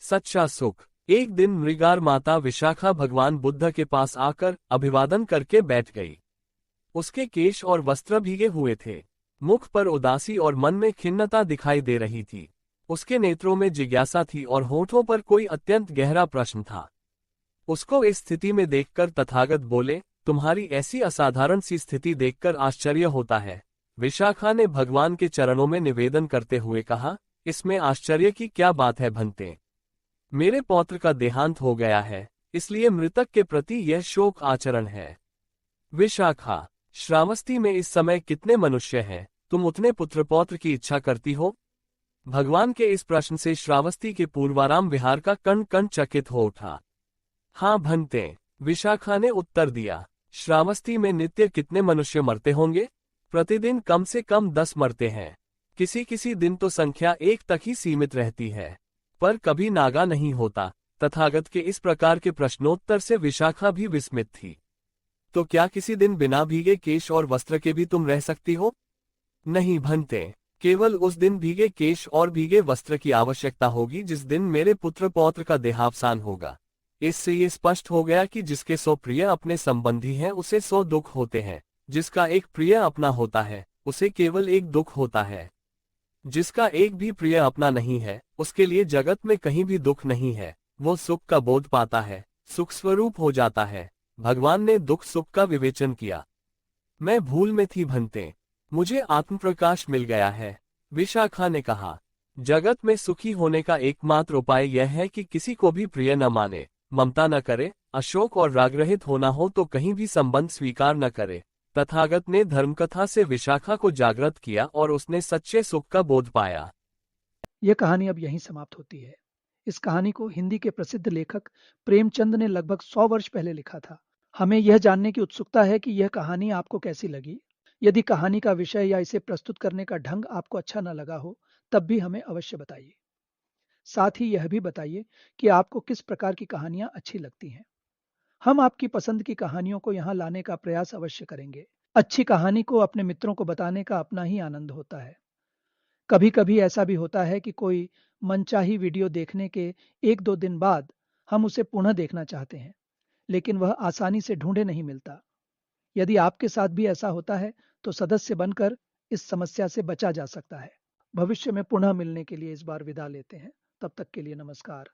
सच्चा सुख। एक दिन मृगार माता विशाखा भगवान बुद्ध के पास आकर अभिवादन करके बैठ गई। उसके केश और वस्त्र भीगे हुए थे। मुख पर उदासी और मन में खिन्नता दिखाई दे रही थी। उसके नेत्रों में जिज्ञासा थी और होठों पर कोई अत्यंत गहरा प्रश्न था। उसको इस स्थिति में देखकर तथागत बोले, तुम्हारी ऐसी असाधारण सी स्थिति देखकर आश्चर्य होता है। विशाखा ने भगवान के चरणों में निवेदन करते हुए कहा, इसमें आश्चर्य की क्या बात है भंते। मेरे पौत्र का देहांत हो गया है, इसलिए मृतक के प्रति यह शोक आचरण है। विशाखा, श्रावस्ती में इस समय कितने मनुष्य हैं, तुम उतने पुत्र पौत्र की इच्छा करती हो? भगवान के इस प्रश्न से श्रावस्ती के पूर्वाराम विहार का कण कण चकित हो उठा। हाँ भंते, विशाखा ने उत्तर दिया। श्रावस्ती में नित्य कितने मनुष्य मरते होंगे? प्रतिदिन कम से कम 10 मरते हैं। किसी किसी दिन तो संख्या 1 तक ही सीमित रहती है, पर कभी नागा नहीं होता। तथागत के इस प्रकार के प्रश्नोत्तर से विशाखा भी विस्मित थी। तो क्या किसी दिन बिना भीगे केश और वस्त्र के भी तुम रह सकती हो? नहीं भंते, केवल उस दिन भीगे केश और भीगे वस्त्र की आवश्यकता होगी जिस दिन मेरे पुत्र पौत्र का देहावसान होगा। इससे ये स्पष्ट हो गया कि जिसके 100 प्रिय अपने संबंधी हैं उसे 100 दुख होते हैं। जिसका एक प्रिय अपना होता है उसे केवल एक दुख होता है। जिसका एक भी प्रिय अपना नहीं है उसके लिए जगत में कहीं भी दुख नहीं है। वो सुख का बोध पाता है, सुख स्वरूप हो जाता है। भगवान ने दुख सुख का विवेचन किया। मैं भूल में थी भंते, मुझे आत्मप्रकाश मिल गया है। विशाखा ने कहा, जगत में सुखी होने का एकमात्र उपाय यह है कि किसी को भी प्रिय न माने, ममता न करे, अशोक और रागरहित होना हो तो कहीं भी संबंध स्वीकार न करे। तथागत ने धर्मकथा से विशाखा को जागृत किया और उसने सच्चे सुख का बोध पाया। यह कहानी अब यहीं समाप्त होती है। इस कहानी को हिंदी के प्रसिद्ध लेखक प्रेमचंद ने लगभग 100 वर्ष पहले लिखा था। हमें यह जानने की उत्सुकता है कि यह कहानी आपको कैसी लगी। यदि कहानी का विषय या इसे प्रस्तुत करने का ढंग आपको अच्छा न लगा हो, तब भी हमें अवश्य बताइए। साथ ही यह भी बताइए कि आपको किस प्रकार की कहानियां अच्छी लगती हैं। हम आपकी पसंद की कहानियों को यहाँ लाने का प्रयास अवश्य करेंगे। अच्छी कहानी को अपने मित्रों को बताने का अपना ही आनंद होता है। कभी कभी ऐसा भी होता है कि कोई मनचाही वीडियो देखने के 1-2 दिन बाद हम उसे पुनः देखना चाहते हैं, लेकिन वह आसानी से ढूंढे नहीं मिलता। यदि आपके साथ भी ऐसा होता है तो सदस्य बनकर इस समस्या से बचा जा सकता है। भविष्य में पुनः मिलने के लिए इस बार विदा लेते हैं। तब तक के लिए नमस्कार।